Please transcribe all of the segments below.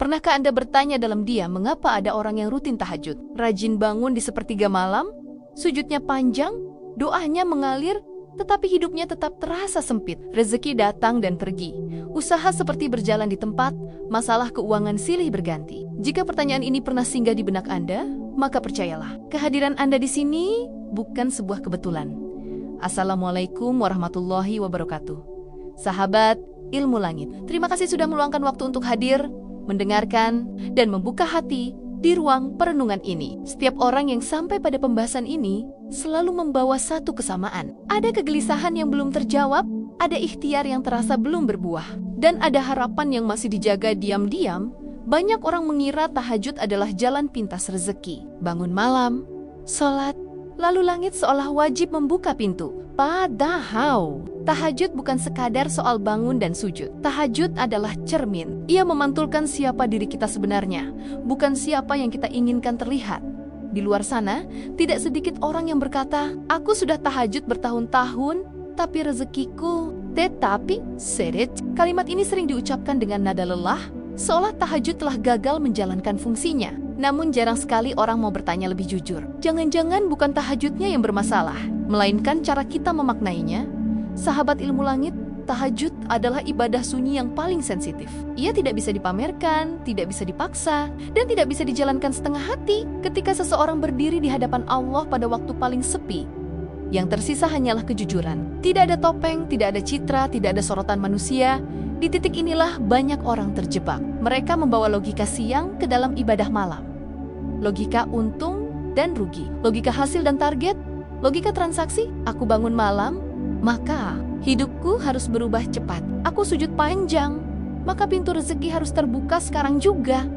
Pernahkah Anda bertanya dalam diam mengapa ada orang yang rutin tahajud, rajin bangun di sepertiga malam, sujudnya panjang, doanya mengalir, tetapi hidupnya tetap terasa sempit. Rezeki datang dan pergi, usaha seperti berjalan di tempat, masalah keuangan silih berganti. Jika pertanyaan ini pernah singgah di benak Anda, maka percayalah, kehadiran Anda di sini bukan sebuah kebetulan. Assalamualaikum warahmatullahi wabarakatuh. Sahabat Ilmu Langit, terima kasih sudah meluangkan waktu untuk hadir, mendengarkan, dan membuka hati di ruang perenungan ini. Setiap orang yang sampai pada pembahasan ini selalu membawa satu kesamaan. Ada kegelisahan yang belum terjawab, ada ikhtiar yang terasa belum berbuah, dan ada harapan yang masih dijaga diam-diam. Banyak orang mengira tahajud adalah jalan pintas rezeki. Bangun malam, sholat, lalu langit seolah wajib membuka pintu. Padahal tahajud bukan sekadar soal bangun dan sujud. Tahajud adalah cermin. Ia memantulkan siapa diri kita sebenarnya, bukan siapa yang kita inginkan terlihat. Di luar sana, tidak sedikit orang yang berkata, aku sudah tahajud bertahun-tahun, tapi rezekiku. Tetapi, seret, kalimat ini sering diucapkan dengan nada lelah, seolah tahajud telah gagal menjalankan fungsinya. Namun jarang sekali orang mau bertanya lebih jujur. Jangan-jangan bukan tahajudnya yang bermasalah, melainkan cara kita memaknainya. Sahabat Ilmu Langit, tahajud adalah ibadah sunyi yang paling sensitif. Ia tidak bisa dipamerkan, tidak bisa dipaksa, dan tidak bisa dijalankan setengah hati. Ketika seseorang berdiri di hadapan Allah pada waktu paling sepi, yang tersisa hanyalah kejujuran. Tidak ada topeng, tidak ada citra, tidak ada sorotan manusia. Di titik inilah banyak orang terjebak. Mereka membawa logika siang ke dalam ibadah malam. Logika untung dan rugi, logika hasil dan target, logika transaksi. Aku bangun malam, maka hidupku harus berubah cepat. Aku sujud panjang, maka pintu rezeki harus terbuka sekarang juga.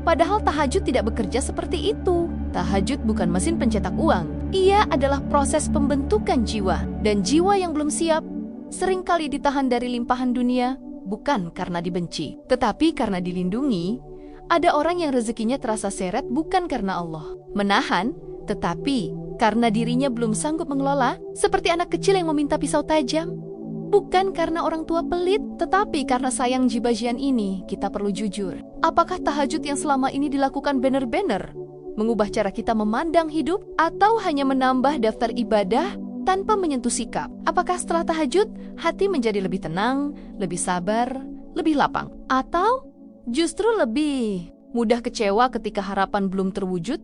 Padahal tahajud tidak bekerja seperti itu. Tahajud bukan mesin pencetak uang. Ia adalah proses pembentukan jiwa. Dan jiwa yang belum siap seringkali ditahan dari limpahan dunia, bukan karena dibenci, tetapi karena dilindungi. Ada orang yang rezekinya terasa seret bukan karena Allah menahan, tetapi karena dirinya belum sanggup mengelola, seperti anak kecil yang meminta pisau tajam. Bukan karena orang tua pelit, tetapi karena sayang jibajian ini. Kita perlu jujur. Apakah tahajud yang selama ini dilakukan benar-benar mengubah cara kita memandang hidup, atau hanya menambah daftar ibadah tanpa menyentuh sikap? Apakah setelah tahajud, hati menjadi lebih tenang, lebih sabar, lebih lapang? Atau justru lebih mudah kecewa ketika harapan belum terwujud?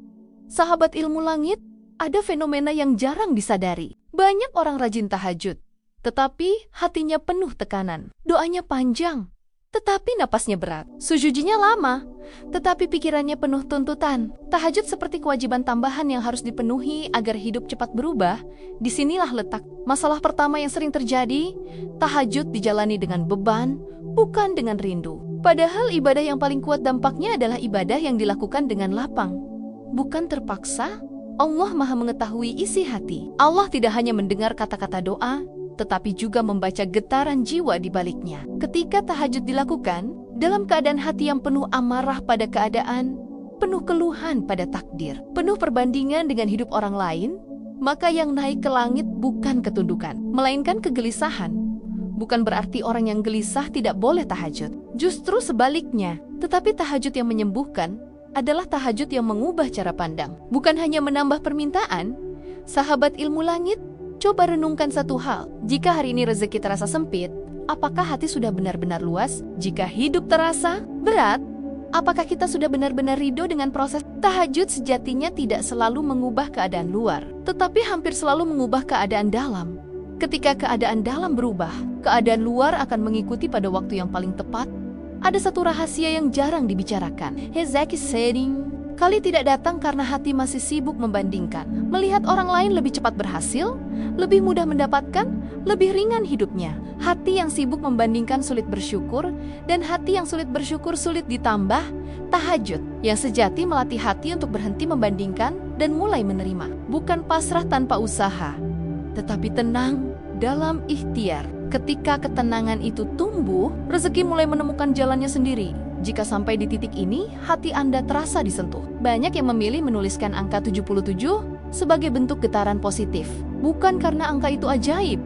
Sahabat Ilmu Langit, ada fenomena yang jarang disadari. Banyak orang rajin tahajud, tetapi hatinya penuh tekanan. Doanya panjang, tetapi napasnya berat. Sujudnya lama, tetapi pikirannya penuh tuntutan. Tahajud seperti kewajiban tambahan yang harus dipenuhi agar hidup cepat berubah. Disinilah letak masalah pertama yang sering terjadi. Tahajud dijalani dengan beban, bukan dengan rindu. Padahal ibadah yang paling kuat dampaknya adalah ibadah yang dilakukan dengan lapang, bukan terpaksa. Allah Maha mengetahui isi hati. Allah tidak hanya mendengar kata-kata doa, tetapi juga membaca getaran jiwa di baliknya. Ketika tahajud dilakukan dalam keadaan hati yang penuh amarah pada keadaan, penuh keluhan pada takdir, penuh perbandingan dengan hidup orang lain, maka yang naik ke langit bukan ketundukan, melainkan kegelisahan. Bukan berarti orang yang gelisah tidak boleh tahajud. Justru sebaliknya, tetapi tahajud yang menyembuhkan adalah tahajud yang mengubah cara pandang, bukan hanya menambah permintaan. Sahabat Ilmu Langit, coba renungkan satu hal. Jika hari ini rezeki terasa sempit, apakah hati sudah benar-benar luas? Jika hidup terasa berat, apakah kita sudah benar-benar ridho dengan proses? Tahajud sejatinya tidak selalu mengubah keadaan luar, tetapi hampir selalu mengubah keadaan dalam. Ketika keadaan dalam berubah, keadaan luar akan mengikuti pada waktu yang paling tepat. Ada satu rahasia yang jarang dibicarakan. Rezeki sering kali tidak datang karena hati masih sibuk membandingkan, melihat orang lain lebih cepat berhasil, lebih mudah mendapatkan, lebih ringan hidupnya. Hati yang sibuk membandingkan sulit bersyukur, dan hati yang sulit bersyukur sulit ditambah. Tahajud yang sejati melatih hati untuk berhenti membandingkan dan mulai menerima. Bukan pasrah tanpa usaha, tetapi tenang dalam ikhtiar. Ketika ketenangan itu tumbuh, rezeki mulai menemukan jalannya sendiri. Jika sampai di titik ini, hati Anda terasa disentuh. Banyak yang memilih menuliskan angka 77 sebagai bentuk getaran positif. Bukan karena angka itu ajaib,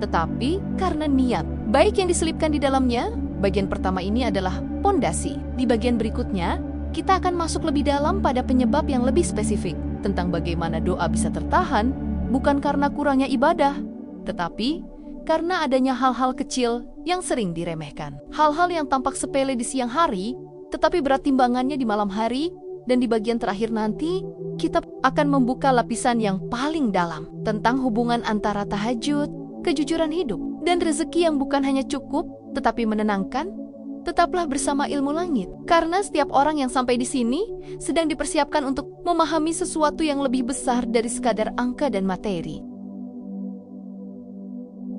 tetapi karena niat baik yang diselipkan di dalamnya. Bagian pertama ini adalah pondasi. Di bagian berikutnya, kita akan masuk lebih dalam pada penyebab yang lebih spesifik tentang bagaimana doa bisa tertahan, bukan karena kurangnya ibadah, tetapi karena adanya hal-hal kecil yang sering diremehkan. Hal-hal yang tampak sepele di siang hari, tetapi berat timbangannya di malam hari, dan di bagian terakhir nanti, kita akan membuka lapisan yang paling dalam tentang hubungan antara tahajud, kejujuran hidup, dan rezeki yang bukan hanya cukup, tetapi menenangkan. Tetaplah bersama Ilmu Langit, karena setiap orang yang sampai di sini sedang dipersiapkan untuk memahami sesuatu yang lebih besar dari sekadar angka dan materi.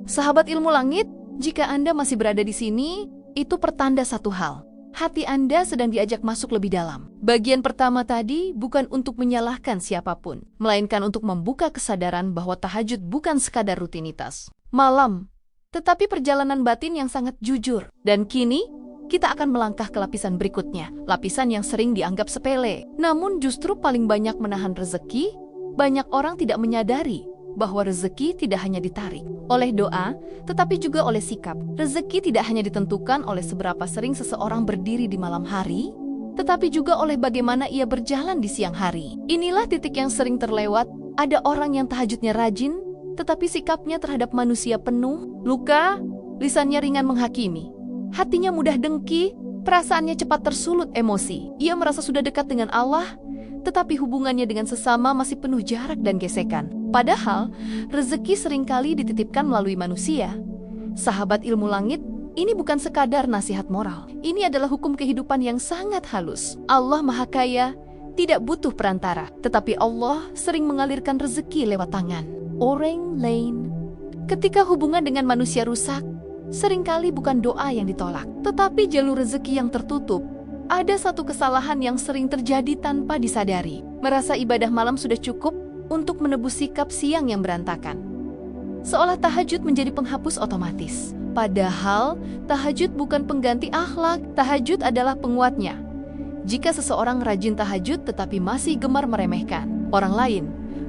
Sahabat Ilmu Langit, jika Anda masih berada di sini, itu pertanda satu hal. Hati Anda sedang diajak masuk lebih dalam. Bagian pertama tadi bukan untuk menyalahkan siapapun, melainkan untuk membuka kesadaran bahwa tahajud bukan sekadar rutinitas malam, tetapi perjalanan batin yang sangat jujur. Dan kini, kita akan melangkah ke lapisan berikutnya, lapisan yang sering dianggap sepele. Namun justru paling banyak menahan rezeki. Banyak orang tidak menyadari bahwa rezeki tidak hanya ditarik oleh doa, tetapi juga oleh sikap. Rezeki tidak hanya ditentukan oleh seberapa sering seseorang berdiri di malam hari, tetapi juga oleh bagaimana ia berjalan di siang hari. Inilah titik yang sering terlewat. Ada orang yang tahajudnya rajin, tetapi sikapnya terhadap manusia penuh luka, lisannya ringan menghakimi. Hatinya mudah dengki, perasaannya cepat tersulut emosi. Ia merasa sudah dekat dengan Allah, tetapi hubungannya dengan sesama masih penuh jarak dan gesekan. Padahal, rezeki seringkali dititipkan melalui manusia. Sahabat Ilmu Langit, ini bukan sekadar nasihat moral. Ini adalah hukum kehidupan yang sangat halus. Allah Maha Kaya, tidak butuh perantara. Tetapi Allah sering mengalirkan rezeki lewat tangan orang lain. Ketika hubungan dengan manusia rusak, seringkali bukan doa yang ditolak, tetapi jalur rezeki yang tertutup. Ada satu kesalahan yang sering terjadi tanpa disadari. Merasa ibadah malam sudah cukup untuk menebus sikap siang yang berantakan. Seolah tahajud menjadi penghapus otomatis. Padahal, tahajud bukan pengganti akhlak, tahajud adalah penguatnya. Jika seseorang rajin tahajud tetapi masih gemar meremehkan orang lain,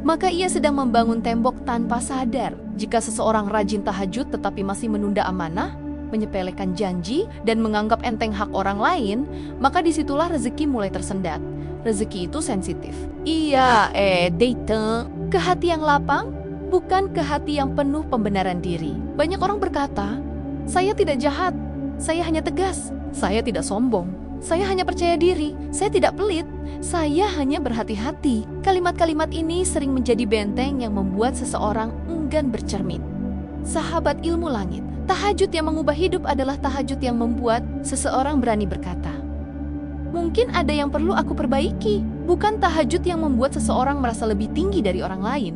maka ia sedang membangun tembok tanpa sadar. Jika seseorang rajin tahajud tetapi masih menunda amanah, menyepelekan janji, dan menganggap enteng hak orang lain, maka disitulah rezeki mulai tersendat. Rezeki itu sensitif. Iya, data. Ke hati yang lapang, bukan ke hati yang penuh pembenaran diri. Banyak orang berkata, saya tidak jahat, saya hanya tegas, saya tidak sombong, saya hanya percaya diri, saya tidak pelit, saya hanya berhati-hati. Kalimat-kalimat ini sering menjadi benteng yang membuat seseorang enggan bercermin. Sahabat Ilmu Langit, tahajud yang mengubah hidup adalah tahajud yang membuat seseorang berani berkata, mungkin ada yang perlu aku perbaiki. Bukan tahajud yang membuat seseorang merasa lebih tinggi dari orang lain.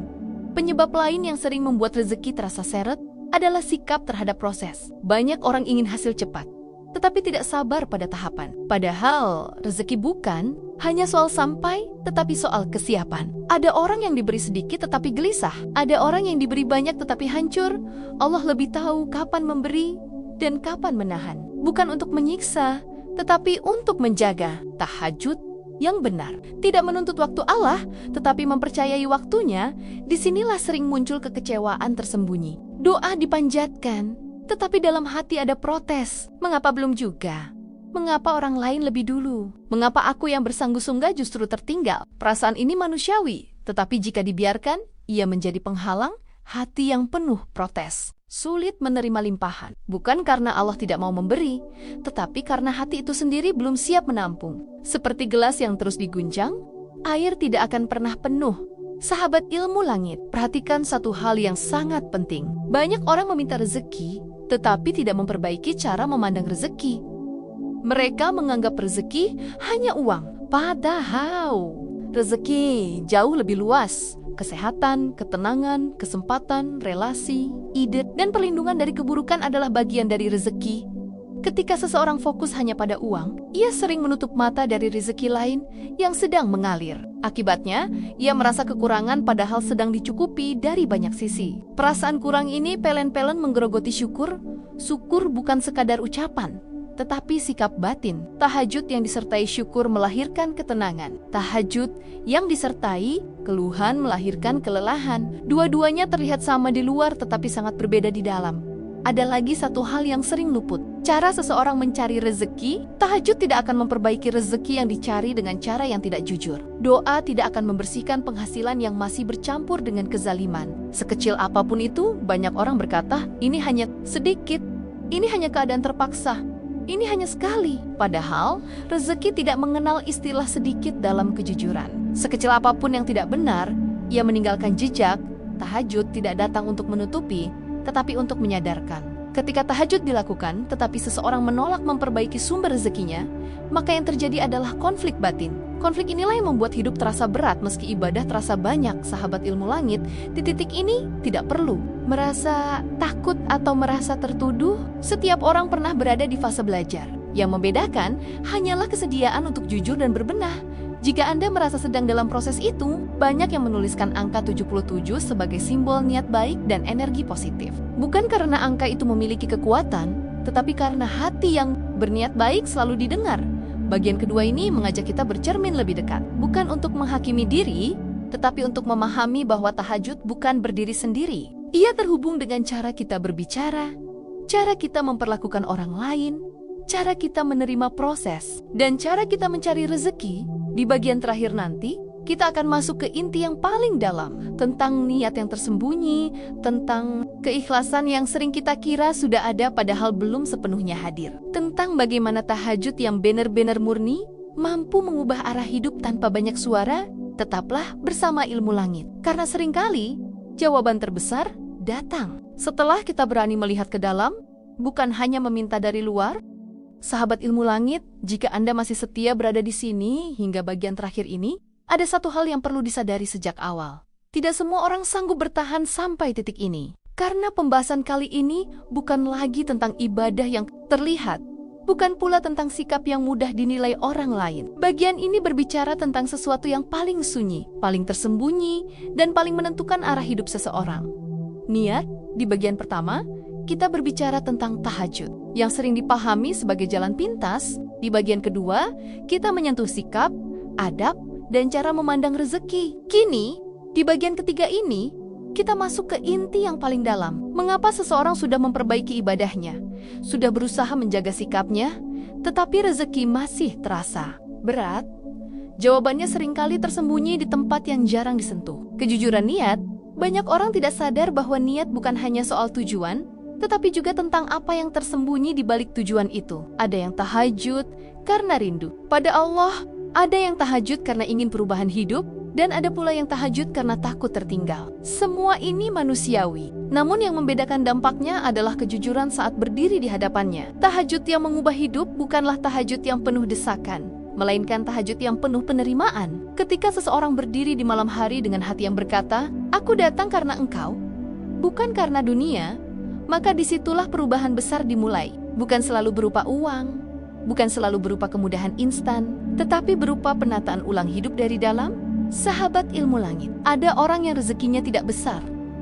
Penyebab lain yang sering membuat rezeki terasa seret adalah sikap terhadap proses. Banyak orang ingin hasil cepat, tetapi tidak sabar pada tahapan. Padahal rezeki bukan hanya soal sampai, tetapi soal kesiapan. Ada orang yang diberi sedikit tetapi gelisah. Ada orang yang diberi banyak tetapi hancur. Allah lebih tahu kapan memberi dan kapan menahan. Bukan untuk menyiksa, tetapi untuk menjaga. Tahajud yang benar tidak menuntut waktu Allah, tetapi mempercayai waktunya. Disinilah sering muncul kekecewaan tersembunyi. Doa dipanjatkan, tetapi dalam hati ada protes. Mengapa belum juga? Mengapa orang lain lebih dulu? Mengapa aku yang bersanggup-sungguh justru tertinggal? Perasaan ini manusiawi, tetapi jika dibiarkan, ia menjadi penghalang hati yang penuh protes. Sulit menerima limpahan, bukan karena Allah tidak mau memberi, tetapi karena hati itu sendiri belum siap menampung. Seperti gelas yang terus diguncang, air tidak akan pernah penuh. Sahabat Ilmu Langit, perhatikan satu hal yang sangat penting. Banyak orang meminta rezeki, tetapi tidak memperbaiki cara memandang rezeki. Mereka menganggap rezeki hanya uang, padahal rezeki jauh lebih luas. Kesehatan, ketenangan, kesempatan, relasi, ide, dan perlindungan dari keburukan adalah bagian dari rezeki. Ketika seseorang fokus hanya pada uang, ia sering menutup mata dari rezeki lain yang sedang mengalir. Akibatnya, ia merasa kekurangan padahal sedang dicukupi dari banyak sisi. Perasaan kurang ini pelen-pelen menggerogoti syukur. Syukur bukan sekadar ucapan, tetapi sikap batin. Tahajud yang disertai syukur melahirkan ketenangan. Tahajud yang disertai keluhan melahirkan kelelahan. Dua-duanya terlihat sama di luar tetapi sangat berbeda di dalam. ada lagi satu hal yang sering luput. Cara seseorang mencari rezeki, tahajud tidak akan memperbaiki rezeki yang dicari dengan cara yang tidak jujur. Doa tidak akan membersihkan penghasilan yang masih bercampur dengan kezaliman. Sekecil apapun itu, banyak orang berkata, ini hanya sedikit, ini hanya keadaan terpaksa, ini hanya sekali. Padahal, rezeki tidak mengenal istilah sedikit dalam kejujuran. Sekecil apapun yang tidak benar, ia meninggalkan jejak. Tahajud tidak datang untuk menutupi, tetapi untuk menyadarkan. Ketika tahajud dilakukan, tetapi seseorang menolak memperbaiki sumber rezekinya, maka yang terjadi adalah konflik batin. Konflik inilah yang membuat hidup terasa berat meski ibadah terasa banyak. Sahabat ilmu langit, di titik ini tidak perlu merasa takut atau merasa tertuduh. Setiap orang pernah berada di fase belajar. Yang membedakan hanyalah kesediaan untuk jujur dan berbenah. Jika Anda merasa sedang dalam proses itu, banyak yang menuliskan angka 77 sebagai simbol niat baik dan energi positif. Bukan karena angka itu memiliki kekuatan, tetapi karena hati yang berniat baik selalu didengar. Bagian kedua ini mengajak kita bercermin lebih dekat. Bukan untuk menghakimi diri, tetapi untuk memahami bahwa tahajud bukan berdiri sendiri. Ia terhubung dengan cara kita berbicara, cara kita memperlakukan orang lain, cara kita menerima proses, dan cara kita mencari rezeki. Di bagian terakhir nanti, kita akan masuk ke inti yang paling dalam, tentang niat yang tersembunyi, tentang keikhlasan yang sering kita kira sudah ada padahal belum sepenuhnya hadir, tentang bagaimana tahajud yang benar-benar murni, mampu mengubah arah hidup tanpa banyak suara. Tetaplah bersama Ilmu Langit, karena seringkali jawaban terbesar datang setelah kita berani melihat ke dalam, bukan hanya meminta dari luar. Sahabat Ilmu Langit, jika Anda masih setia berada di sini hingga bagian terakhir ini, ada satu hal yang perlu disadari sejak awal. Tidak semua orang sanggup bertahan sampai titik ini. Karena pembahasan kali ini bukan lagi tentang ibadah yang terlihat, bukan pula tentang sikap yang mudah dinilai orang lain. Bagian ini berbicara tentang sesuatu yang paling sunyi, paling tersembunyi, dan paling menentukan arah hidup seseorang. Niat, di bagian pertama, kita berbicara tentang tahajud, yang sering dipahami sebagai jalan pintas. Di bagian kedua, kita menyentuh sikap, adab, dan cara memandang rezeki. Kini, di bagian ketiga ini, kita masuk ke inti yang paling dalam. Mengapa seseorang sudah memperbaiki ibadahnya, sudah berusaha menjaga sikapnya, tetapi rezeki masih terasa berat? Jawabannya seringkali tersembunyi di tempat yang jarang disentuh. Kejujuran niat, banyak orang tidak sadar bahwa niat bukan hanya soal tujuan, tetapi juga tentang apa yang tersembunyi di balik tujuan itu. Ada yang tahajud karena rindu pada Allah, ada yang tahajud karena ingin perubahan hidup, dan ada pula yang tahajud karena takut tertinggal. Semua ini manusiawi, namun yang membedakan dampaknya adalah kejujuran saat berdiri di hadapannya. Tahajud yang mengubah hidup bukanlah tahajud yang penuh desakan, melainkan tahajud yang penuh penerimaan. Ketika seseorang berdiri di malam hari dengan hati yang berkata, "Aku datang karena Engkau, bukan karena dunia," maka disitulah perubahan besar dimulai. Bukan selalu berupa uang, bukan selalu berupa kemudahan instan, tetapi berupa penataan ulang hidup dari dalam. Sahabat Ilmu Langit, ada orang yang rezekinya tidak besar,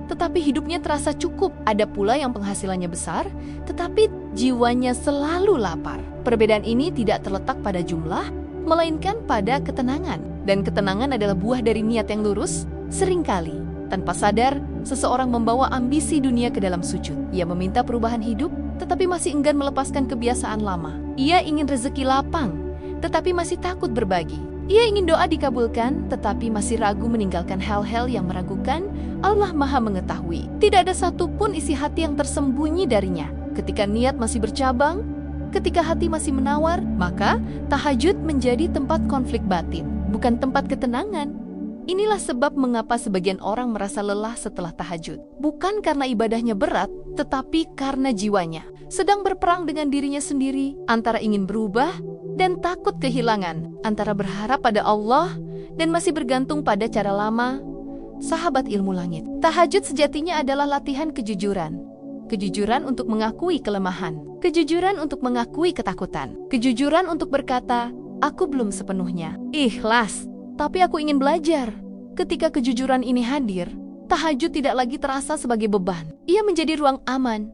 tetapi hidupnya terasa cukup. Ada pula yang penghasilannya besar, tetapi jiwanya selalu lapar. Perbedaan ini tidak terletak pada jumlah, melainkan pada ketenangan. Dan ketenangan adalah buah dari niat yang lurus. Seringkali, tanpa sadar, seseorang membawa ambisi dunia ke dalam sujud. Ia meminta perubahan hidup, tetapi masih enggan melepaskan kebiasaan lama. Ia ingin rezeki lapang, tetapi masih takut berbagi. Ia ingin doa dikabulkan, tetapi masih ragu meninggalkan hal-hal yang meragukan. Allah Maha mengetahui. Tidak ada satupun isi hati yang tersembunyi darinya. Ketika niat masih bercabang, ketika hati masih menawar, maka tahajud menjadi tempat konflik batin, bukan tempat ketenangan. Inilah sebab mengapa sebagian orang merasa lelah setelah tahajud. Bukan karena ibadahnya berat, tetapi karena jiwanya sedang berperang dengan dirinya sendiri, antara ingin berubah dan takut kehilangan, antara berharap pada Allah dan masih bergantung pada cara lama. Sahabat Ilmu Langit, tahajud sejatinya adalah latihan kejujuran. Kejujuran untuk mengakui kelemahan, kejujuran untuk mengakui ketakutan, kejujuran untuk berkata, "Aku belum sepenuhnya ikhlas, tapi aku ingin belajar." Ketika kejujuran ini hadir, tahajud tidak lagi terasa sebagai beban. Ia menjadi ruang aman,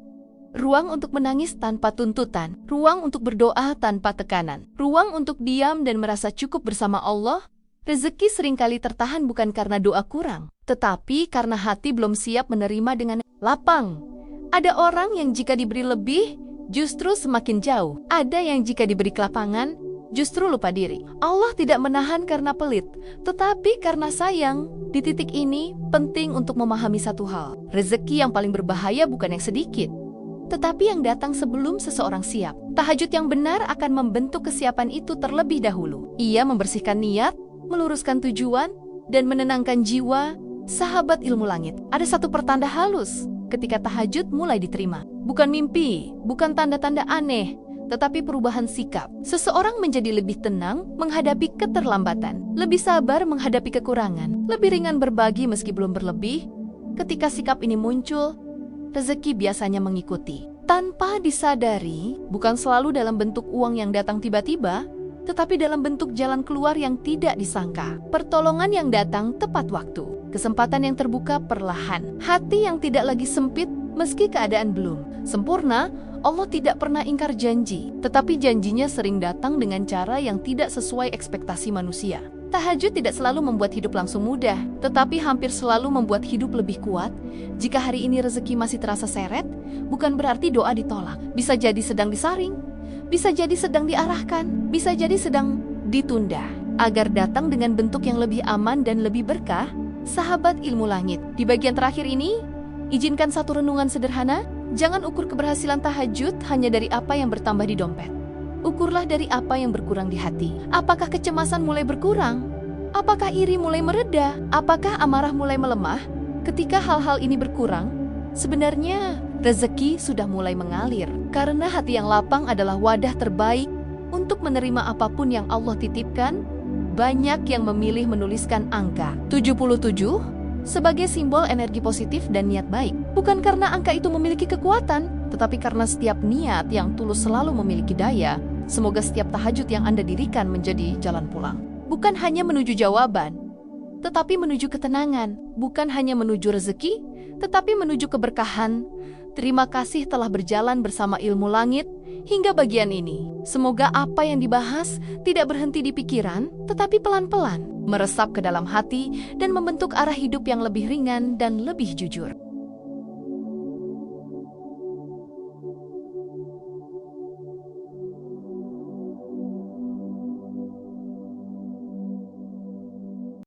ruang untuk menangis tanpa tuntutan, ruang untuk berdoa tanpa tekanan, ruang untuk diam dan merasa cukup bersama Allah. Rezeki seringkali tertahan bukan karena doa kurang, tetapi karena hati belum siap menerima dengan lapang. Ada orang yang jika diberi lebih, justru semakin jauh. Ada yang jika diberi kelapangan, justru lupa diri. Allah tidak menahan karena pelit, tetapi karena sayang. Di titik ini, penting untuk memahami satu hal. Rezeki yang paling berbahaya bukan yang sedikit, tetapi yang datang sebelum seseorang siap. Tahajud yang benar akan membentuk kesiapan itu terlebih dahulu. Ia membersihkan niat, meluruskan tujuan, dan menenangkan jiwa. Sahabat ilmu langit, ada satu pertanda halus ketika tahajud mulai diterima. Bukan mimpi, bukan tanda-tanda aneh, tetapi perubahan sikap. Seseorang menjadi lebih tenang menghadapi keterlambatan, lebih sabar menghadapi kekurangan, lebih ringan berbagi meski belum berlebih. Ketika sikap ini muncul, rezeki biasanya mengikuti. Tanpa disadari, bukan selalu dalam bentuk uang yang datang tiba-tiba, tetapi dalam bentuk jalan keluar yang tidak disangka. Pertolongan yang datang tepat waktu, kesempatan yang terbuka perlahan, hati yang tidak lagi sempit meski keadaan belum sempurna. Allah tidak pernah ingkar janji, tetapi janjinya sering datang dengan cara yang tidak sesuai ekspektasi manusia. Tahajud tidak selalu membuat hidup langsung mudah, tetapi hampir selalu membuat hidup lebih kuat. Jika hari ini rezeki masih terasa seret, bukan berarti doa ditolak. Bisa jadi sedang disaring, bisa jadi sedang diarahkan, bisa jadi sedang ditunda, agar datang dengan bentuk yang lebih aman dan lebih berkah. Sahabat ilmu langit, di bagian terakhir ini, izinkan satu renungan sederhana. Jangan ukur keberhasilan tahajud hanya dari apa yang bertambah di dompet. Ukurlah dari apa yang berkurang di hati. Apakah kecemasan mulai berkurang? Apakah iri mulai mereda? Apakah amarah mulai melemah? Ketika hal-hal ini berkurang, sebenarnya rezeki sudah mulai mengalir. Karena hati yang lapang adalah wadah terbaik untuk menerima apapun yang Allah titipkan. Banyak yang memilih menuliskan angka 77 sebagai simbol energi positif dan niat baik. Bukan karena angka itu memiliki kekuatan, tetapi karena setiap niat yang tulus selalu memiliki daya. Semoga setiap tahajud yang Anda dirikan menjadi jalan pulang. Bukan hanya menuju jawaban, tetapi menuju ketenangan. Bukan hanya menuju rezeki, tetapi menuju keberkahan. Terima kasih telah berjalan bersama ilmu langit hingga bagian ini. Semoga apa yang dibahas tidak berhenti di pikiran, tetapi pelan-pelan meresap ke dalam hati dan membentuk arah hidup yang lebih ringan dan lebih jujur.